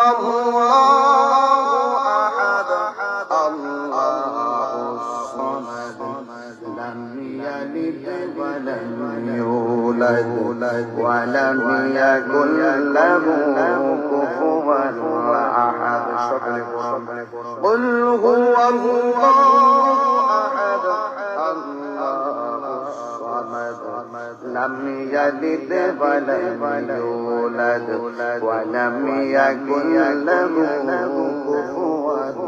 আল্লাহু আহাদ আল্লাহুস সামাদ লাম ইয়ালিদ ওয়া লাম ইউলাদ ওয়া লাম ইয়াকুল লাহু কুফুওয়ান আহাদ। সকলে পড়ুন কুল হুয়াল্লাহু আহাদ আল্লাহুস সামাদ লাম ইয়ালিদ ওয়া লাম ইউলাদ ওয়া লাম ইয়াকুল লাহু কুফুওয়ান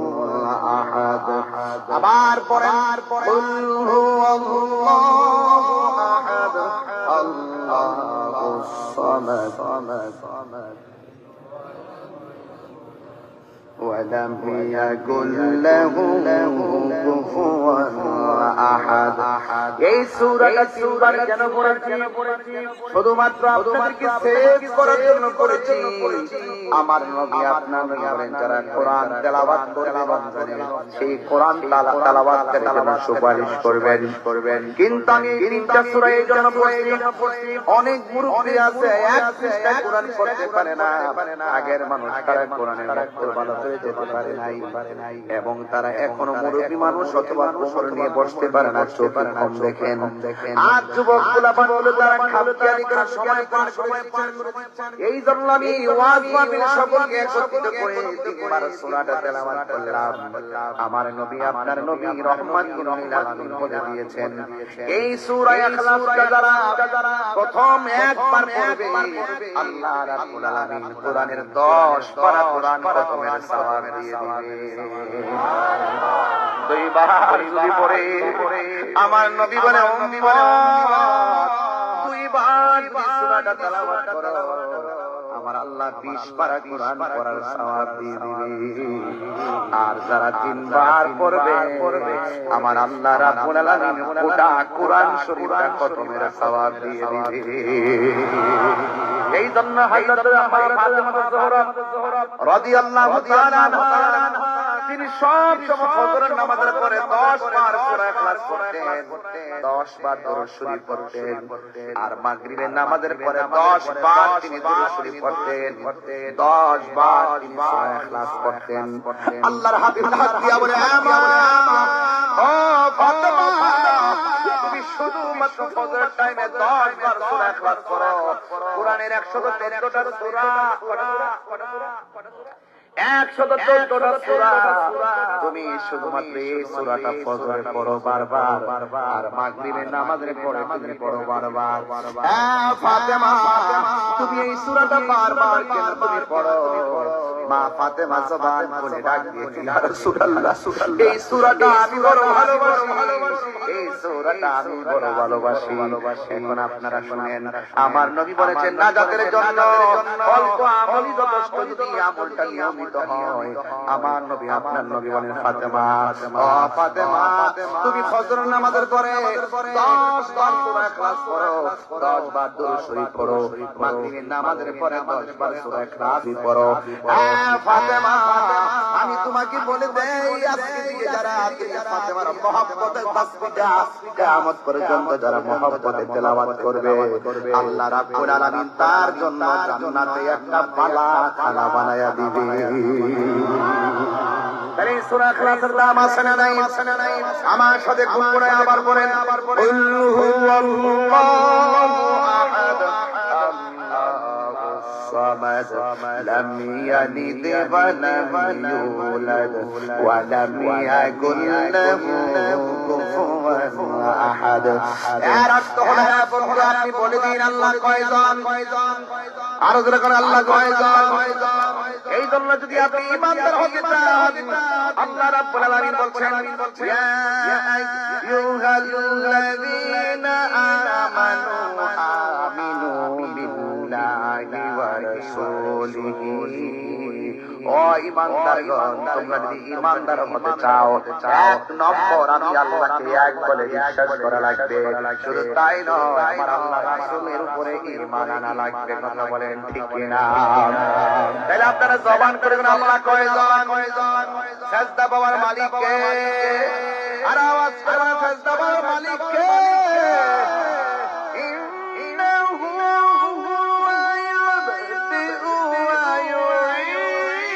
আহাদ। আবার পড়েন কুল হুয়াল্লাহু আহাদ আল্লাহুস সামাদ ولم يكن له كفوا احد। এই সূরাটা তিনবার কেন পড়েছি? শুধুমাত্র আপনাদেরকে সেভ করার জন্য পড়েছি। আমার নবী আপনার নবী বলেন যারা কোরআন তেলাওয়াত করবেন সেই কোরআন তেলাওয়াতের জন্য সুপারিশ করবেন। কিন্তু আমি তিনটা সূরা এই জন্য পড়েছি, অনেক মুরব্বি আছে এক পৃষ্ঠা কোরআন পড়তে পারে না। আগের মানুষ তারা কোরআনের অক্ষর ভালো করে যেতে পারে নাই, এবং তারা এখনো মুরব্বী মানুষ অথবা কোমর নিয়ে বসতে পারে না, চোখে কম দেখেন। আর যুবকগুলা বলে তারা খামখেয়ালি করে সময় পার করছেন। এই জন্য আমি ওয়াজ মাহফিল সকলকে একত্রিত করে তিনবার সূরাটা তেলাওয়াত করলাম। আমার নবী আপনার নবী রহমাতুল লিল আলামিন বলে দিয়েছেন এই সূরা ইখলাসটা যারা প্রথম একবার পড়বে আল্লাহ রাব্বুল আলামিন কোরআনের 10 পারা কোরআন খতমের সওয়াব দিয়ে দিবে। দুইবার যদি পড়ে আমার নবী বলে উম্মত দুইবার সূরাটা তেলাওয়াত করো, আমার আল্লাহ 20 পারা কোরআন পড়ার সওয়াব দিয়ে দিবে। আর যারা তিনবার পড়বে আমার আল্লাহ রাব্বুল আলামিন গোটা কোরআন শরীফটা খতমের সওয়াব দিয়ে দিবে। এই জন্য হযরত ফাতেমা যোহরা রাদিয়াল্লাহু তাআলা তিনি সব সময় ফজরের নামাজের পরে 10 বার সূরা ইখলাস পড়তেন, 10 বার দরুদ শরীফ পড়তেন। আর মাগরিবের নামাজের পরে 10 বার তিনি দরুদ শরীফ পড়তেন, 10 বার তিনি সূরা ইখলাস পড়তেন। আল্লাহর হাবিব হাত দিয়া বলে ও ফাতেমা তুমি শুধুমাত্র ফজরের টাইমে 10 বার সূরা ইখলাস পড়ো। কোরআনের 114টা সূরা 114টা সূরা তুমি শুধুমাত্র এই সূরাটা ফজরে পড়ো বারবার, আর মাগরিবের নামাজের পরে তুমি পড়ো বারবার। ফাতেমা তুমি এই সূরাটা বারবার কেন তুমি পড়ো? মা ফাতেমা জবান খুলে ডাক দিয়েছে ইয়া রাসূলুল্লাহ এই সূরাটা আমি বড় ভালোবাসি, এই সূরাটা আমি বড় ভালোবাসি। এখন আপনারা শুনেন আমার নবী বলেছেন নাজাতের জন্য অল্প আমলই যথেষ্ট, যদি আমলটা নিয়মিত হয়। আমার নবী আপনার নবী বলেন ফাতেমা ও ফাতেমা তুমি ফজর নামাজের পরে 10 বার সূরা ইখলাস পড়ো, 10 বার দরুদ শরীফ পড়ো। মাগরিবের নামাজের পরে 10 বার সূরা ইখলাস পড়ো। ফাতেমা আমি তোমাকে বলে দেই আজকে থেকে যারা ফাতেমার মহব্বতের তাসবিহটা কিয়ামত পর্যন্ত যারা মহব্বতে তেলাওয়াত করবে আল্লাহ রাব্বুল আলামিন তার জন্য জান্নাতে একটা বালা খানা বানায়া দিবে। তাই সূরা ইখলাসের দাম আছে না নাই? আমার সাথে খুব করে আবার বলেন কুল হুয়াল্লাহু আহাদ আল্লাহুস সামাদ লাম ইয়ালিদ ওয়া লাম ইউলাদ ওয়া লাম ইয়াকুল লাহু কুফুওয়ান আহাদ। এর অর্থ হলো বন্ধু আপনি বলে দিন আল্লাহ কয়জন? আর যারা করে আল্লাহ কয়জন? এই জন্য যদি আপনি ঈমানদার হতে চান আল্লাহ রাব্বুল আলামিন বলছেন ইয়া আইয়ুহাল্লাযীনা আমানু আমিনু বিল্লাহি ওয়া রাসূলিহি। ও ঈমানদারগণ তোমরা যদি ঈমানদার হতে চাও এক নম্বর আমি আল্লাহকে এক বলে বিশ্বাস করা লাগবে। শুধু তাই নয় আমার আল্লাহ রাসূলের উপরে ঈমান আনা লাগবে। কথা বলেন ঠিক কি না? তাহলে আপনারা জবান করে আল্লাহ কয়জন? সাজদা পাওয়ার মালিক কে? আর আওয়াজ করে সাজদা পাওয়ার মালিক কে? ইন্নাহু হুয়া ইউবদিউ ওয়া ইউঈদ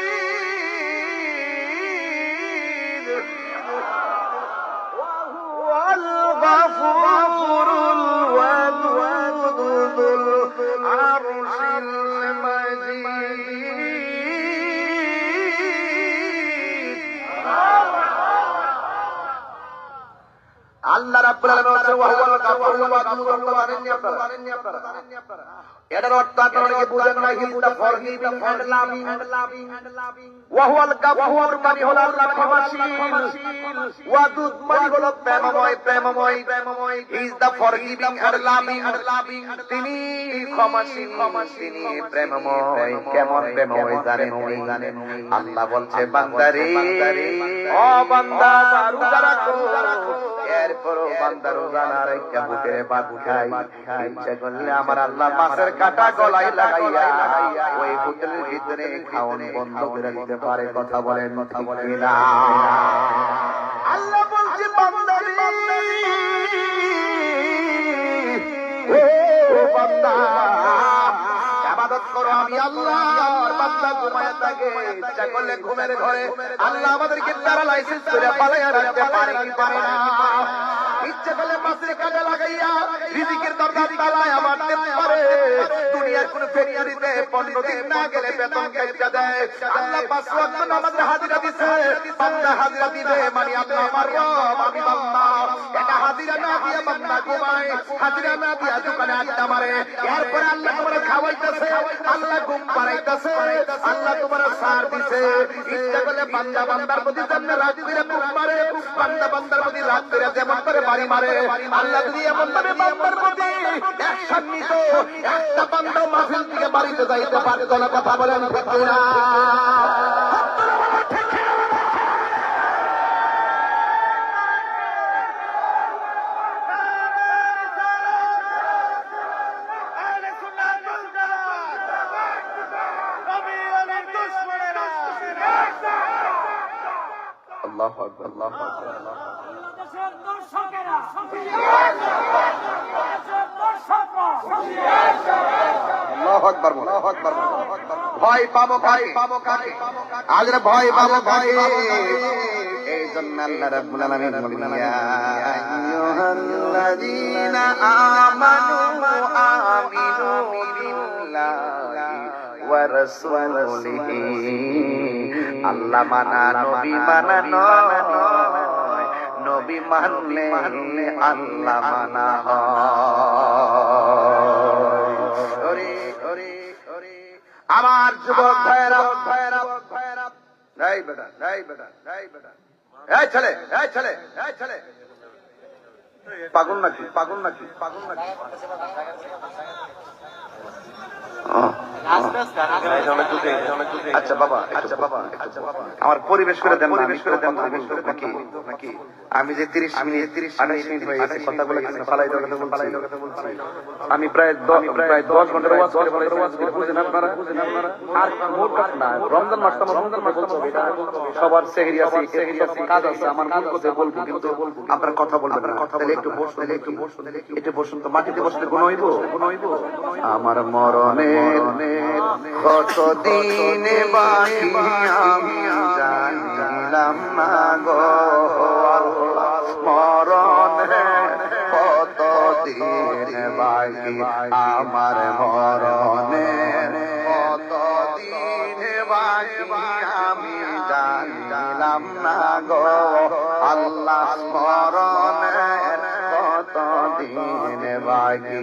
আল্লাহ রাব্বুল আলামিন বলেন ওয়া হুয়াল গাফুরুল ওয়াদুদ জানেননি আপনারা এটার অর্থ আপনারা কি বুঝেন না he is the forgiving and loving ওয়া হুয়াল গাফুর মানে হলো আল্লাহ ক্ষমাশীল ওয়াদুদ মানে হলো প্রেমময় he is the forgiving and loving তিনি ক্ষমাশীল তিনি প্রেমময় কেমন প্রেমময় জানেন আল্লাহ বলছে বান্দারে ও বান্দা রোজা রাখো এরপরও বান্দা রোজা না রেখে বুকের ভাত খায় ইচ্ছা করলে আমার আল্লাহ মাছের কাঁটা গলায় লাগাইয়া ওই হোটেলের ভিতরে খাওয়ান বন্ধ করে দিতে পারে কথা বলেন ঠিক কিনা আল্লাহ বলছে বান্দারে ও বান্দা ইবাদত করো আমি আল্লাহ আর বান্দা ঘুমায় থাকে ইচ্ছা করলে ঘুমের ঘরে আল্লাহ আমাদেরকে প্যারালাইসিস করে পালাইয়া রাখতে পারে কি পারে না ইচ্ছা করলে মাছের কাঁটা লাগাইয়া রিজিকের দরজা তালায় মারতে পারে দুনিয়ার কোন ফ্যাক্টরিতে 15 দিন না গেলে বেতন কাইটা দেয় আল্লাহ 5 ওয়াক্ত নামাজের হাজিরা দিছে বান্দা হাজিরা দিবে মানে আল্লাহ আমার রব আমি বান্দা এটা হাজিরা না দিয়ে বান্দা ঘুমায় হাজিরা না দিয়ে দোকানে আড্ডা মারে এরপর আল্লাহ তোমারে খাওয়াইতেছে আল্লাহ ঘুম পাড়াইতেছে আল্লাহ তোমারে সার দিছে ইচ্ছা করলে বান্দা বান্দার প্রতি যেমন রাত্রিরে ঘুম মারে বান্দা বান্দার প্রতি রাত্রিরে যেমন করে বাড়ি মারে আল্লাহ যদি এমন ভাবে বান্দার প্রতি অ্যাকশন নিত একটা বান্দা মাহফিল থেকে বাড়িতে যাইতে পারতো না কথা বলেন ঠিক না আল্লাহু আকবার আল্লাহু আকবার আল্লাহু আকবার ভয় পাবো কাকে আজরে ভয় পাবো কাকে এই জন্য আল্লাহ রাব্বুল আলামিন বলেন ইয়া আইয়ুহাল্লাযীনা আমানু আমিনু বিল্লাহি ওয়া রাসূলিহি আল্লাহ মানা নবী মানা নয় নবী মানলে আল্লাহ মানা হয় আমার যুবক ভাইরা এই বেটা এই ছেলে পাগল নাকি আচ্ছা বাবা আমার পরিবেশ করে দেন নাকি আমি যে 30 মিনিট 28 মিনিট হয়ে গেছে কথাগুলো কিছু ফালাই দেওয়ার কথা বলছি আমি প্রায় 10 ঘন্টার ওয়াজ করে বুঝেন আপনারা আর মোট কথা না রমজান মাসটা রমজান মাস বলছো এটা সবার সেহরি আছে কাজ আছে আমার মন কথা বলবো কিন্তু আপনারা কথা বলবেন না তাহলে একটু বসুন তো মাটিতে বসলে গুণ হইব আমার মরণের কত দিন বাকি আমি জানিলাম না গো মরণের কত দিন বাকি আমার মরণের কত দিন বাকি আমি জানিলাম না গো আল্লাহ মরণের কত দিন বাকি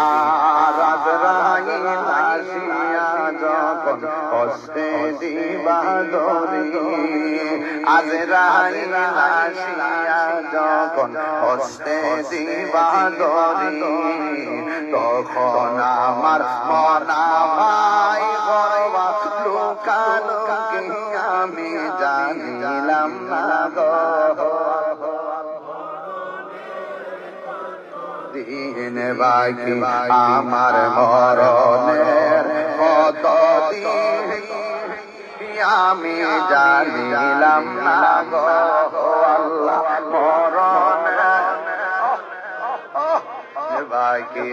আর আজরাইল আসিয়া যখন হস্তে দিবা ধরি আজরাইল আসিয়া যখন হস্তে দিবা ধরি তখন আমার মনা ভাই গর্বা লুকালো কি আমি জানিলাম না গো দিন বাকি আমার মরণের কত দিন আমি জানিলাম না গো আল্লাহ মরণের বাকি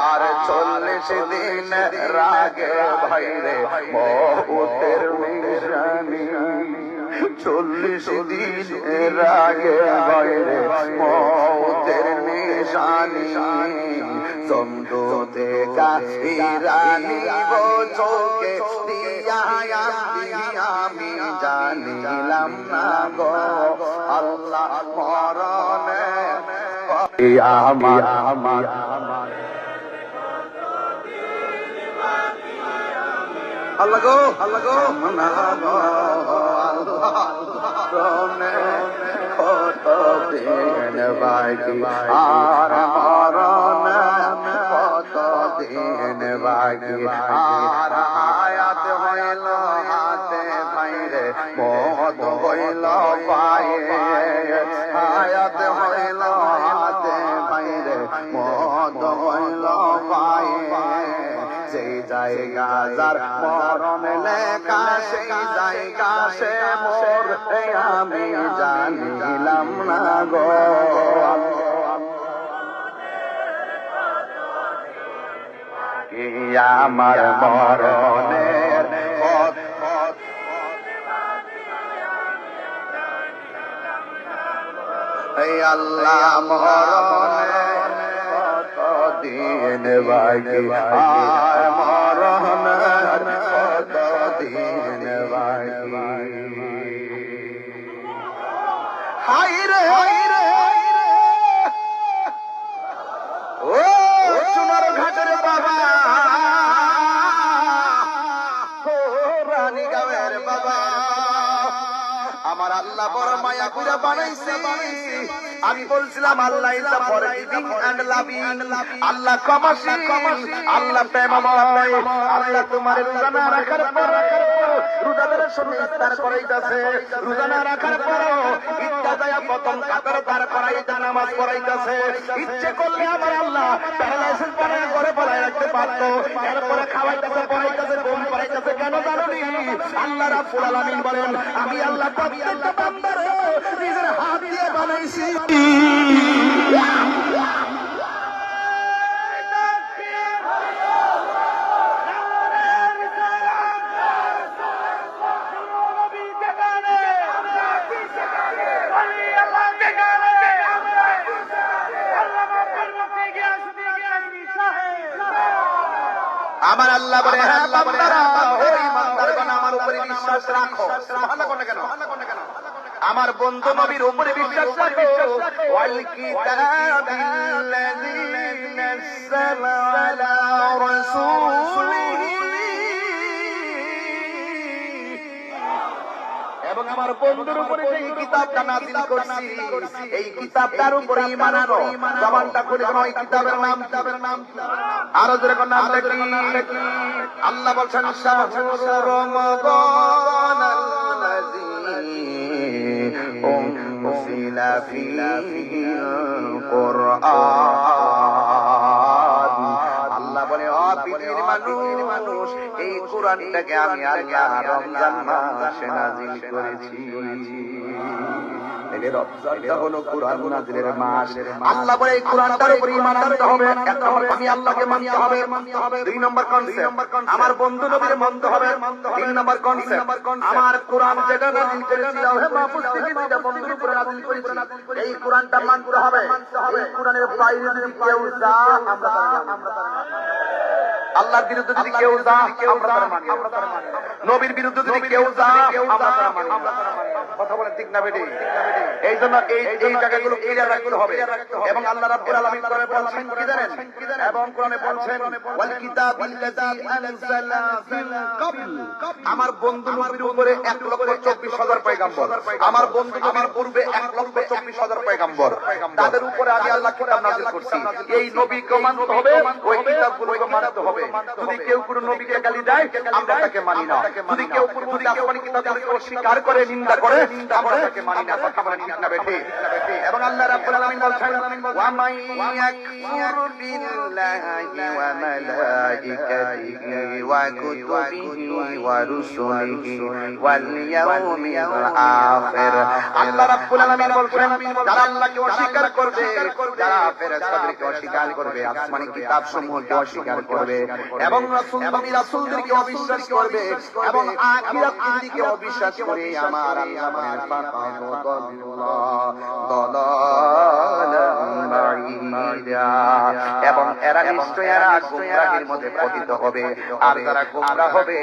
আর 40 দিন রাগে ভাইরে মওতের নিশানি 40 দিন রাগে ভাইরে মওতের নিশানি চমদুতে কাহিরানি গো চোখে দিয়া আমি জানিলাম না গো আল্লাহ মরণে আমার আল্লাহ গো মনা গো আল্লাহ রনে কত দিন বাকি আর মরণে কত দিন বাকি আর হায়াত হইল হাতে বাইরে মত হইল পায়ে হায়াত হইল হাতে বাইরে মত হইল পায়ে সেই জায়গা যার মরণ লেখা সেই জায়গা সে মোর আমি জানিলাম না গো কি আমার মরণের আল্লাহ মরণের কত দিন বাকি আর মরণের কত দিন বাকি হাই রে ও চুনার ঘাটের বাবা ও রানী গাঁয়ের বাবা আমার আল্লাহ বড় মায়া করে বানাইছে আমি বলছিলাম Allah is the forgiving and loving Allah ক্ষমাশীল আল্লাহ প্রেমময় আল্লাহ তোমার রোজা না রাখার পর রোজাদারের সঙ্গে ইফতার করাইতাছে রোজা না রাখার পর ইত্তাদায়া প্রথম কাতার দাঁড় করাইতা নামাজ পড়াইতাছে ইচ্ছে করলে আমার আল্লাহ প্যারালাইসিস পরে ঘরে পড়াই রাখতে পারত এরপরে খাওয়াইতাছে পড়াইতাছে ঘুম পড়াইতাছে কেন জানোনি আল্লাহ রাব্বুল আলামিন বলেন আমি আল্লাহ প্রত্যেকটা বান্দারে নিজের হাত দিয়ে বানাইছি আমার আল্লাহ বলে হ্যাঁ বান্দারা ও ইমানদারগণ আমার উপরে বিশ্বাস রাখো সুবহানাল্লাহ কোন কেন আমার বন্ধু নবীর উপরে বিশ্বাস রাখো ওয়াল কিতাবিল্লাযী নাযালা আলা রাসূলিহি এবং আমার বন্ধুর উপরে যে কিতাবটা নাযিল করছি এই কিতাবটার উপরে ঈমান আনো জবানটা খুলে কোন এই কিতাবের নাম আরো জোরে কোন নাম দেখি আল্লাহ বলছেন শাহরুর রমাদান আল্লাযী উনজিলা ফীহিল কুরআন আল্লাহ বলে ও পৃথিবীর মানুষ এই কুরআনটাকে আমি আল্লাহ রমজান মাসে নাযিল করেছি এর রমজানটা হলো কুরআন নাযিলের মাস আল্লাহ বলে এই কুরআনটার উপর ঈমান আনতে হবে এক নম্বর আমি আল্লাহকে মানতে হবে দুই নম্বর কনসেপ্ট আমার বন্ধু নবীর মানতে হবে তিন নম্বর কনসেপ্ট আমার কুরআন যেটা নাযিল করেছি হে মাহফুজ থেকে যেটা বন্ধুর উপর নাযিল করেছি এই কুরআনটা মানতে হবে এই কুরআনের বাইরে যদি কেউ যায় আমরা আল্লাহর বিরুদ্ধে যদি কেউ যায় আমরা তার মানি নবীর বিরুদ্ধে যদি কেউ যায় আমরা তার মানি কথা বলেন ঠিক না বেটি এইজন্য এই জায়গাগুলো ক্লিয়ার রাখতে হবে এবং আল্লাহ রাব্বুল আলামিন কোরআনে বলছেন কি জানেন এবং কোরআনে বলছেন ওয়াল কিতাবিল্লাযী আনজালা ফিল ক্বাবল আমার বন্ধু নবীর উপরে 1,24,000 পয়গম্বর আমার বন্ধু নবীর পূর্বে 1,24,000 পয়গম্বর তাদের উপরে আমি আল্লাহ কিতাব নাযিল করছি এই নবীকে মানতে হবে ওই কিতাবগুলোকে মানতে হবে যদি কেউ কোনো নবীকে গালি দেয় আমরা তাকে মানি না যদি কেউ কোনো আসমানি কিতাবগুলোকে অস্বীকার করে নিন্দা করে আমরা তাকে মানি না কথা বলেন ঠিক না বেঠি এবং আল্লাহ রাব্বুল আলামিন বলছেন ওয়া মান ইয়াকফুর বিল্লাহি ওয়া মালাইকাতিহি ওয়া কুতুবিহি ওয়া রুসুলিহি ওয়াল ইয়াউমিল আখির আল্লাহ রাব্বুল আলামিন বলছেন যারা আল্লাহকে অস্বীকার করবে যারা ফেরেশতাদেরকে অস্বীকার করবে আসমানি কিতাবসমূহকে অস্বীকার করবে এবং রাসূলদেরকে অবিশ্বাস করবে এবং আখিরাতের দিকে অবিশ্বাস করে আমার আল্লাহ আপনি ফাকাদু দালালান বাঈদা। এবং এরা নিশ্চয় গুমরাহির মধ্যে পতিত হবে, আর যারা গুমরাহ হবে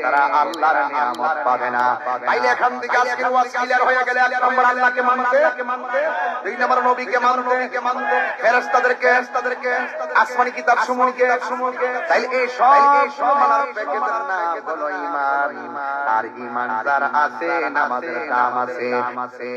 তারা আল্লাহর নিয়ামত পাবে না। তাইলে এখান থেকে আজকের ওয়াজ ক্লিয়ার হয়ে গেলে, এক নম্বর আল্লাহকে মানতে, দুই নম্বর নবীকে মানতে, ফেরেশতাদেরকে, আসমানি কিতাব সমূহকে। তাইলে এই সব মানার প্যাকেজের নাম হলো ঈমান। আর ঈমান যার আছে নামাজের কাম আছে।